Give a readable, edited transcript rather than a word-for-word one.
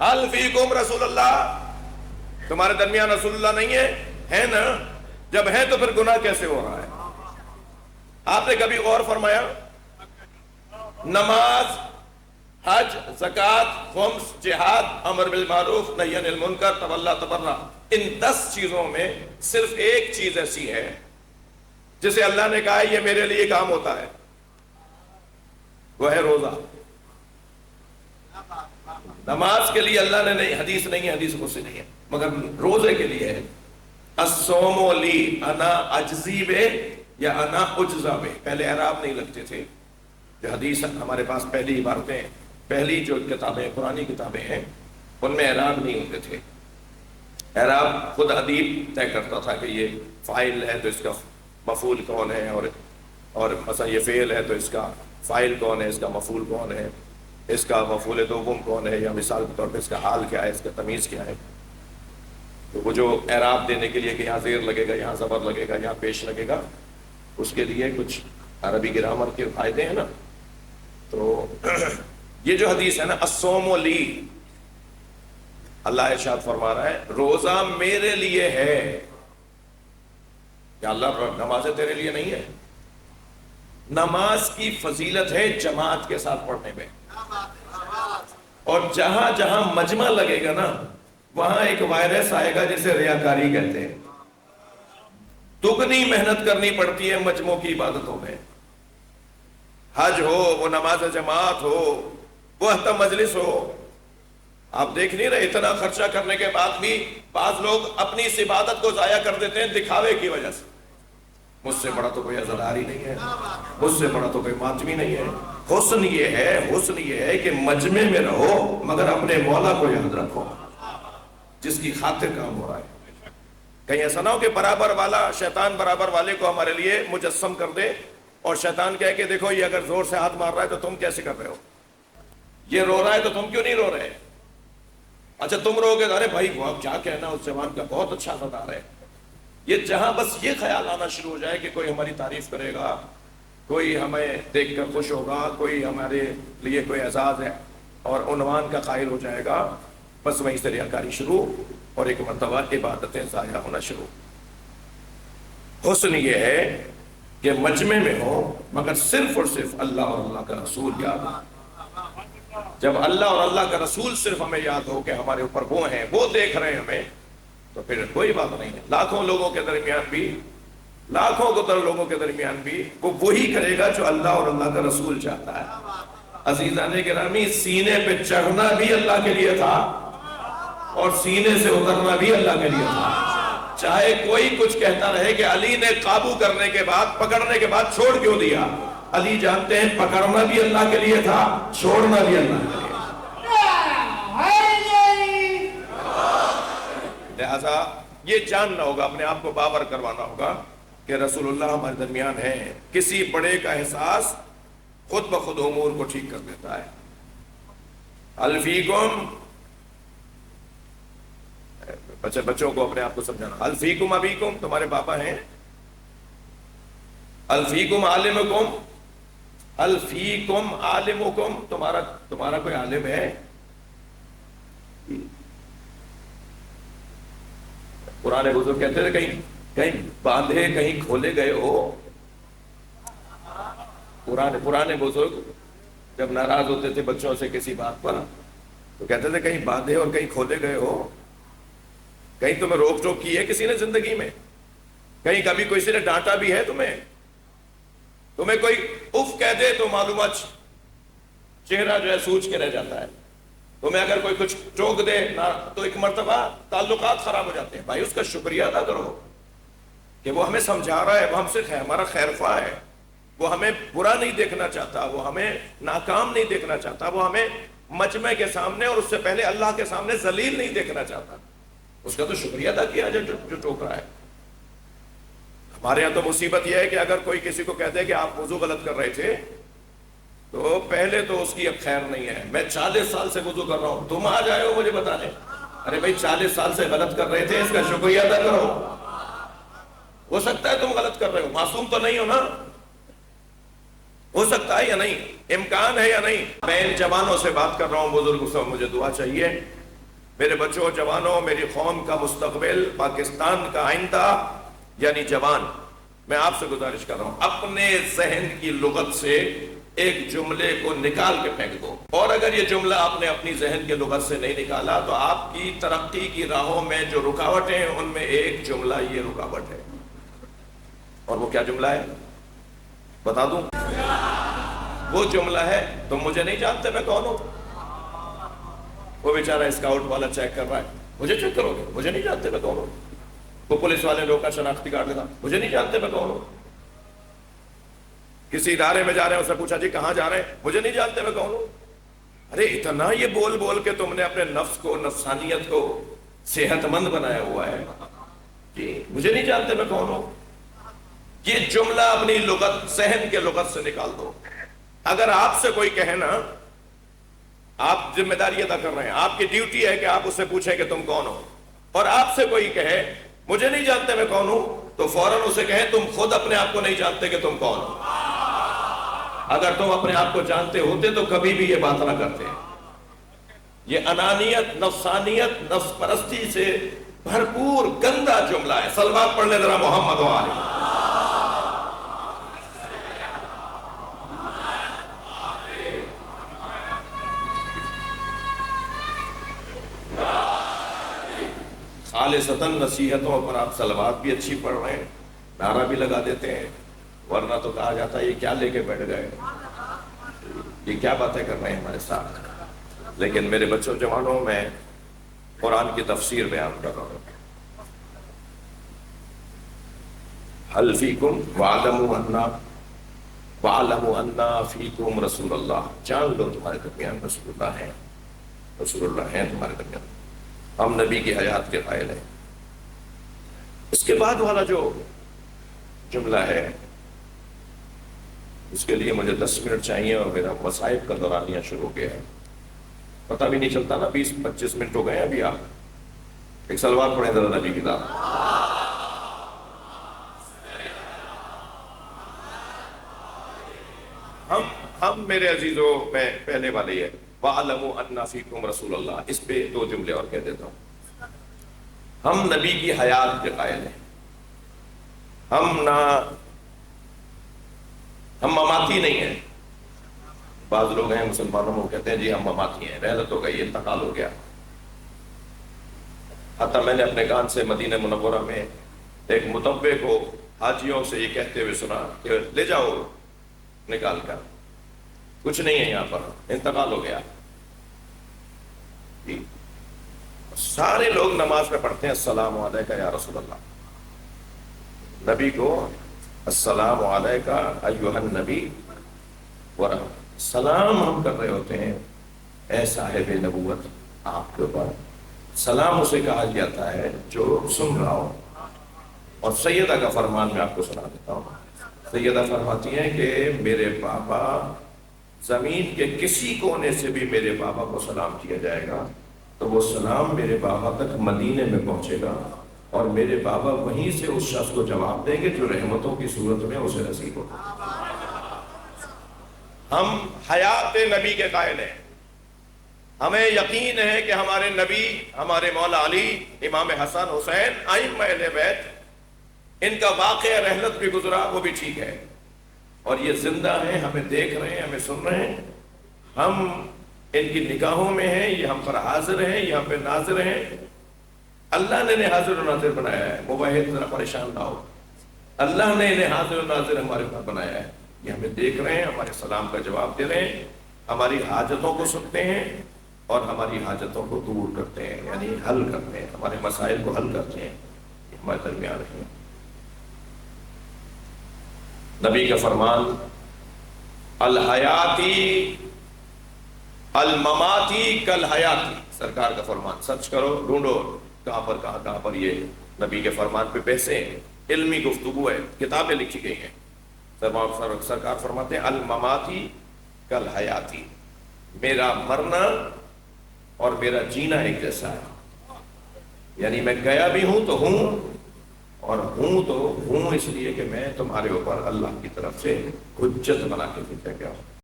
حل فیکم رسول اللہ، تمہارے درمیان رسول اللہ نہیں ہے نا؟ جب ہے تو پھر گناہ کیسے ہو رہا ہے؟ آپ نے کبھی غور فرمایا؟ نماز، حج، زکوٰۃ، خمس، جہاد، امر بالمعروف، نہی عن المنکر، تولی تبرع، ان 10 چیزوں میں صرف ایک چیز ایسی ہے جسے اللہ نے کہا ہے یہ میرے لیے کام ہوتا ہے، وہ ہے روزہ۔ نماز کے لیے اللہ نے نہیں، حدیث نہیں ہے، حدیث کو سے نہیں ہے، مگر روزے کے لیے ہے۔ الصوم لی انا اجزی بہ یا انا اجزا بہ۔ پہلے اعراب نہیں لگتے تھے، جو حدیث ہمارے پاس پہلی عبارتیں، پہلی جو کتابیں پرانی کتابیں ہیں ان میں اعراب نہیں ہوتے تھے۔ اعراب خود ادیب طے کرتا تھا کہ یہ فاعل ہے تو اس کا مفعول کون ہے، اور مثلا یہ فعل ہے تو اس کا فاعل کون ہے، اس کا مفعول کون ہے، اس کا مفعول دوم کون ہے، یا مثال کے طور پہ اس کا حال کیا ہے، اس کا تمیز کیا ہے۔ تو وہ جو اعراب دینے کے لیے کہ یہاں زیر لگے گا، یہاں زبر لگے گا، یہاں پیش لگے گا، اس کے لیے کچھ عربی گرامر کے فائدے ہیں نا۔ تو یہ جو حدیث ہے نا، الصوم لی، اللہ ارشاد فرما رہا ہے روزہ میرے لیے ہے۔ کیا اللہ نمازیں تیرے لیے نہیں ہے؟ نماز کی فضیلت ہے جماعت کے ساتھ پڑھنے میں، اور جہاں جہاں مجمع لگے گا نا وہاں ایک وائرس آئے گا جسے ریاکاری کہتے ہیں۔ دگنی محنت کرنی پڑتی ہے مجمعوں کی عبادتوں میں، حج ہو، وہ نماز جماعت ہو، وہ احتم مجلس ہو۔ آپ دیکھ نہیں رہے اتنا خرچہ کرنے کے بعد بھی بعض لوگ اپنی اس عبادت کو ضائع کر دیتے ہیں دکھاوے کی وجہ سے۔ مجھ سے بڑا تو کوئی عزادار ہی نہیں ہے، مجھ سے بڑا تو کوئی ماتمی نہیں ہے۔ حسن یہ ہے کہ مجمع میں رہو مگر اپنے مولا کو یاد رکھو جس کی خاطر کام ہو رہا ہے۔ کہیں ایسا نہ ہو کہ برابر والا شیطان برابر والے کو ہمارے لیے مجسم کر دے، اور شیطان کہے کہ دیکھو یہ اگر زور سے ہاتھ مار رہا ہے تو تم کیسے کر رہے ہو، یہ رو رہا ہے تو تم کیوں نہیں رو رہے؟ اچھا تم رو گے، ارے بھائی وہ کیا کہنا اس جوان کا، بہت اچھا اداکار ہے۔ یہ جہاں بس یہ خیال آنا شروع ہو جائے کہ کوئی ہماری تعریف کرے گا، کوئی ہمیں دیکھ کر خوش ہوگا، کوئی ہمارے لیے کوئی اعزاز ہے اور عنوان کا قائل ہو جائے گا، بس وہیں سے ریاکاری شروع، اور ایک مرتبہ عبادتیں ضائع ہونا شروع۔ حسن یہ ہے کہ مجمع میں ہو مگر صرف اور صرف اللہ اور اللہ کا رسول یاد ہو۔ جب اللہ اور اللہ کا رسول صرف ہمیں یاد ہو کہ ہمارے اوپر وہ ہیں، وہ دیکھ رہے ہیں ہمیں، تو پھر کوئی بات نہیں ہے۔ لاکھوں لوگوں کے درمیان بھی وہ وہی کرے گا جو اللہ اور اللہ کا رسول چاہتا ہے۔ عزیزان گرامی، سینے پہ چڑھنا بھی اللہ کے لیے تھا اور سینے سے اترنا بھی اللہ کے لیے تھا۔ چاہے کوئی کچھ کہتا رہے کہ علی نے قابو کرنے کے بعد، پکڑنے کے بعد چھوڑ کیوں دیا، علی جانتے ہیں پکڑنا بھی اللہ کے لیے تھا، چھوڑنا بھی اللہ کے لیے۔ لہذا یہ جاننا ہوگا، اپنے آپ کو باور کروانا ہوگا کہ رسول اللہ ہمارے درمیان ہیں۔ کسی بڑے کا احساس خود بخود امور کو ٹھیک کر دیتا ہے۔ حل فیکم، بچوں کو اپنے آپ کو سمجھانا، حل فیکم ابیکم، تمہارے پاپا ہیں؟ حل فیکم عالمکم، حل فیکم عالمکم، تمہارا کوئی عالم ہے؟ پرانے بزرگ کہتے تھے کہیں باندھے کہیں کھولے گئے ہو۔ پرانے بزرگ جب ناراض ہوتے تھے بچوں سے کسی بات پر تو کہتے تھے کہیں باندھے اور کہیں کھولے گئے ہو، کہیں تمہیں روک ٹوک کی ہے کسی نے زندگی میں، کہیں کبھی کسی نے ڈانٹا بھی ہے تمہیں کوئی اف کہہ دے تو معلومات چہرہ جو ہے سوچ کے رہ جاتا ہے، تمہیں اگر کوئی کچھ ٹوک دے تو ایک مرتبہ تعلقات خراب ہو جاتے ہیں۔ بھائی اس کا شکریہ ادا کرو کہ وہ ہمیں سمجھا رہا ہے، وہ ہم سے ہمارا خیر خواہ ہے، وہ ہمیں برا نہیں دیکھنا چاہتا، وہ ہمیں ناکام نہیں دیکھنا چاہتا، وہ ہمیں مجمع کے سامنے اور اس سے پہلے اللہ کے سامنے ذلیل نہیں دیکھنا چاہتا۔ اس کا تو شکریہ ادا کیا جو ٹوک رہا ہے۔ ہمارے یہاں تو مصیبت یہ ہے کہ اگر کوئی کسی کو کہتے ہیں کہ آپ وضو غلط کر رہے تھے تو پہلے تو اس کی اب خیر نہیں ہے، میں 40 سال سے وضو کر رہا ہوں، تم آ جائے ہو مجھے بتانے، ارے بھائی 40 سال سے غلط کر رہے تھے، اس کا شکریہ ادا کرو۔ ہو سکتا ہے تم غلط کر رہے ہو، معصوم تو نہیں ہو نا، ہو سکتا ہے یا نہیں، امکان ہے یا نہیں۔ میں ان جوانوں سے بات کر رہا ہوں، بزرگوں سے، مجھے دعا چاہیے میرے بچوں جوانوں، میری قوم کا مستقبل، پاکستان کا آئندہ یعنی جوان، میں آپ سے گزارش کر رہا ہوں اپنے ذہن کی لغت سے ایک جملے کو نکال کے پھینک دو، اور اگر یہ جملہ آپ نے اپنی ذہن کے لغت سے نہیں نکالا تو آپ کی ترقی کی راہوں میں جو رکاوٹیں ہیں ان میں ایک جملہ یہ رکاوٹ ہے، اور وہ کیا جملہ ہے بتا دوں؟ وہ جملہ ہے تم مجھے نہیں جانتے میں کون ہوں۔ وہ بیچارہ اسکاؤٹ والا چیک کر رہا ہے، مجھے چیک کرو گے؟ مجھے نہیں جانتے میں کون ہوں۔ وہ پولیس والے لوگ کا شناختی کارڈ دیتا، مجھے نہیں جانتے میں کون ہوں۔ کسی ادارے میں جا رہے ہیں، اسے پوچھا جی کہاں جا رہے ہیں؟ مجھے نہیں جانتے میں کون ہوں۔ ارے اتنا یہ بول بول کے تم نے اپنے نفس کو، نفسانیت کو صحت مند بنایا ہوا ہے جی، مجھے نہیں جانتے میں کون ہوں۔ یہ جملہ اپنی لغت، ذہن کے لغت سے نکال دو۔ اگر آپ سے کوئی کہے نا، آپ ذمہ داری ادا کر رہے ہیں، آپ کی ڈیوٹی ہے کہ آپ اس سے پوچھیں کہ تم کون ہو، اور آپ سے کوئی کہے مجھے نہیں جانتے میں کون ہوں، تو فوراً اسے کہیں تم خود اپنے آپ کو نہیں جانتے کہ تم کون ہو۔ اگر تم اپنے آپ کو جانتے ہوتے تو کبھی بھی یہ بات نہ کرتے۔ یہ انانیت، نفسانیت، نفس پرستی سے بھرپور گندا جملہ ہے۔ صلوات پڑھ لیں ذرا محمد و آلہ۔ خالصتاً نصیحتوں پر آپ صلوات بھی اچھی پڑھ رہے ہیں، نعرہ بھی لگا دیتے ہیں، ورنہ تو کہا جاتا ہے یہ کیا لے کے بیٹھ گئے، یہ کیا باتیں کر رہے ہیں ہمارے ساتھ۔ لیکن میرے بچوں جوانوں، میں قرآن کی تفسیر بیان کر رہا ہوں۔ حل فیکم وَعَلَمُوا أَنَّا فِيكُمْ رسول اللہ، جان لو تمہارے درمیان رسول اللہ ہیں، رسول اللہ ہیں تمہارے درمیان، ہم نبی کی حیات کے قائل ہیں۔ اس کے بعد والا جو جملہ ہے اس کے لیے مجھے 10 منٹ چاہیے، اور میرا مصائب کا دورانیہ شروع ہو گیا ہے، پتہ بھی نہیں چلتا نا، 20-25 منٹ ہو گئے ابھی۔ آپ ایک صلوات پڑھیں ذرا نبی کی ذات۔ ہم میرے عزیزوں، میں پہلے والے یہ وَعَلَمُوا أَنَّا فِيكُمْ رسول اللہ، اس پہ 2 جملے اور کہہ دیتا ہوں۔ ہم نبی کی حیات کے قائل ہیں، ہم مماتی نہیں ہیں۔ بعض لوگ ہیں مسلمانوں کو کہتے ہیں جی ہم مماتی ہیں، رحلت ہو گئی، انتقال ہو گیا۔ حتیٰ میں نے اپنے کان سے مدینہ منورہ میں ایک متوع کو حاجیوں سے یہ کہتے ہوئے سنا کہ لے جاؤ نکال کر، کچھ نہیں ہے یہاں پر، انتقال ہو گیا۔ سارے لوگ نماز میں پڑھتے ہیں السلام علیکہ یا رسول اللہ، نبی کو السلام علیکہ ایھا النبی ورحمۃ، سلام ہم کر رہے ہوتے ہیں اے صاحب نبوت آپ کے اوپر۔ سلام اسے کہا جاتا ہے جو سن رہا ہو۔ اور سیدہ کا فرمان میں آپ کو سنا دیتا ہوں۔ سیدہ فرماتی ہیں کہ میرے بابا، زمین کے کسی کونے سے بھی میرے بابا کو سلام کیا جائے گا تو وہ سلام میرے بابا تک مدینے میں پہنچے گا، اور میرے بابا وہیں سے اس شخص کو جواب دیں گے جو رحمتوں کی صورت میں اسے نصیب ہو۔ ہم حیات نبی کے قائل ہیں، ہمیں یقین ہے کہ ہمارے نبی، ہمارے مولا علی، امام حسن حسین، ائمہ اہل بیت، ان کا واقعہ رحلت بھی گزرا، وہ بھی ٹھیک ہے، اور یہ زندہ ہیں، ہمیں دیکھ رہے ہیں، ہمیں سن رہے ہیں، ہم ان کی نگاہوں میں ہیں، یہ ہم پر حاضر ہیں، یہ ہم پہ ناظر ہیں۔ اللہ نے انہیں حاضر و ناظر بنایا ہے، موحد ذرا پریشان نہ ہو، اللہ نے انہیں حاضر و ناظر ہمارے پاس بنایا ہے، یہ ہمیں دیکھ رہے ہیں، ہمارے سلام کا جواب دے رہے ہیں، ہماری حاجتوں کو سنتے ہیں اور ہماری حاجتوں کو دور کرتے ہیں، یعنی حل کرتے ہیں، ہمارے مسائل کو حل کرتے ہیں، ہمارے درمیان ہیں۔ نبی کا فرمان الحیاتی المماتی کل حیاتی، سرکار کا فرمان، سرچ کرو، ڈھونڈو کہاں پر یہ نبی کے فرمان پہ بحثیں، علمی گفتگو ہے، کتابیں لکھی گئی ہیں۔ سرکار فرماتے ہیں المماتی کل حیاتی، میرا مرنا اور میرا جینا ایک جیسا ہے، یعنی میں گیا بھی ہوں تو ہوں، اور ہوں تو ہوں اس لیے کہ میں تمہارے اوپر اللہ کی طرف سے حجت بنا کے بھیجا گیا ہوں۔